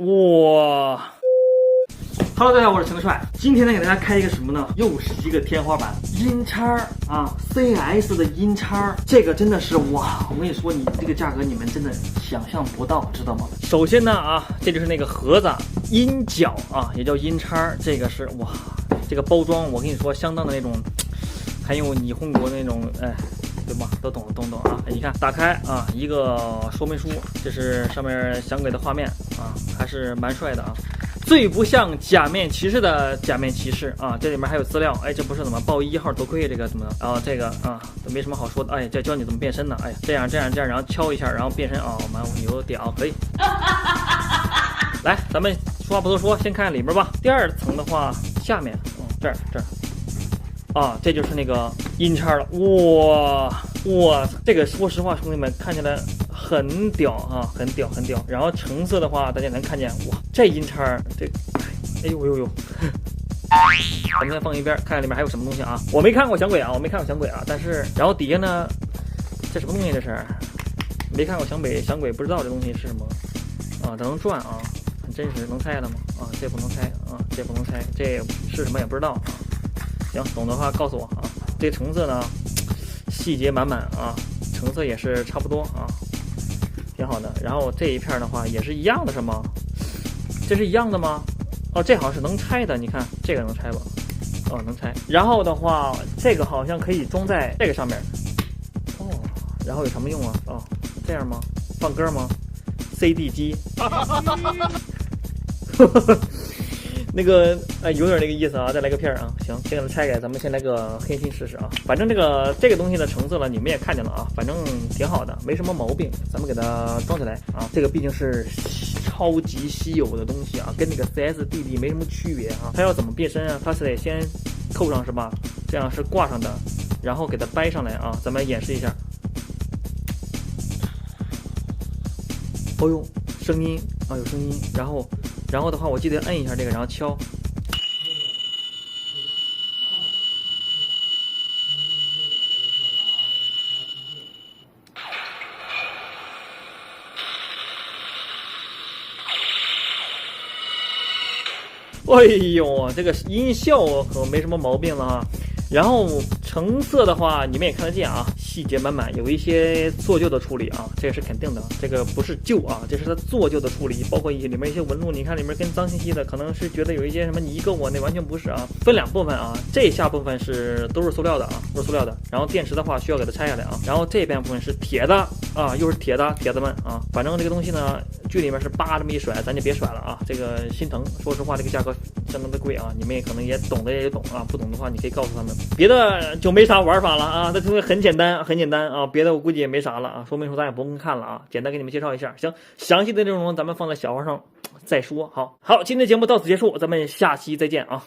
哇！Hello， 大家好，我是陈德帅。今天呢，给大家开一个什么呢？又是一个天花板音叉啊 ，CS 的音叉，这个真的是哇！我跟你说，你这个价格你们真的想象不到，知道吗？首先呢啊，这就是那个盒子音脚啊，也叫音叉，这个是哇，这个包装我跟你说，相当的那种，还有霓虹国那种对吧？都懂啊！你看，打开啊，一个说明书，这是上面响鬼的画面啊，还是蛮帅的啊。最不像假面骑士的假面骑士啊，这里面还有资料，这不是怎么报1号头盔这个怎么的啊？这个啊都没什么好说的，这教你怎么变身呢？这样，然后敲一下，然后变身啊，蛮有屌，可以。来，咱们说话不多说，先看里面吧。第二层的话，下面这儿啊，这就是那个音叉了，哇，这个说实话，兄弟们看起来很屌啊，很屌。然后橙色的话，大家能看见，哇，这音叉，哎呦，咱们先放一边，看看里面还有什么东西啊。我没看过响鬼啊，但是，然后底下呢，这什么东西？这是没看过响鬼不知道这东西是什么啊？它能转啊，很真实，能拆的吗？啊，这不能拆啊，这不能拆，这是什么也不知道啊。行，懂的话告诉我啊。这橙色呢，细节满满啊，橙色也是差不多啊，挺好的。然后这一片的话也是一样的，是吗？这是一样的吗？哦，这好像是能拆的，你看这个能拆吧？哦，能拆。然后的话，这个好像可以装在这个上面。哦，然后有什么用啊？哦，这样吗？放歌吗 ？CD 机。那个有点那个意思啊，再来个片啊，行，先给它拆开，咱们先来个黑心试试啊。反正这个东西的成色了，你们也看见了啊，反正挺好的，没什么毛病。咱们给它装起来啊，这个毕竟是超级稀有的东西啊，跟那个 CS-BB 没什么区别啊。它要怎么变身啊？它是得先扣上是吧？这样是挂上的，然后给它掰上来啊，咱们演示一下。哦呦，声音啊，有声音，然后的话，我记得摁一下这个，然后敲。哎呦，这个音效可没什么毛病了啊。然后橙色的话，你们也看得见啊，细节满满，有一些做旧的处理啊，这个是肯定的，这个不是旧啊，这是它做旧的处理，包括里面一些纹路，你看里面跟脏兮兮的，可能是觉得有一些什么泥垢啊，那完全不是啊，分两部分啊，这下部分都是塑料的啊，都是塑料的，然后电池的话需要给它拆下来啊，然后这边部分是铁的啊，又是铁的，铁子们啊，反正这个东西呢，剧里面是叭这么一甩，咱就别甩了啊，这个心疼，说实话这个价格相当的贵啊，你们也可能也懂的也懂啊，不懂的话你可以告诉他们。别的就没啥玩法了啊，这东西很简单啊，别的我估计也没啥了啊，说明书咱也不用看了啊，简单给你们介绍一下。行，详细的内容咱们放在小号上再说。好，今天的节目到此结束，咱们下期再见啊。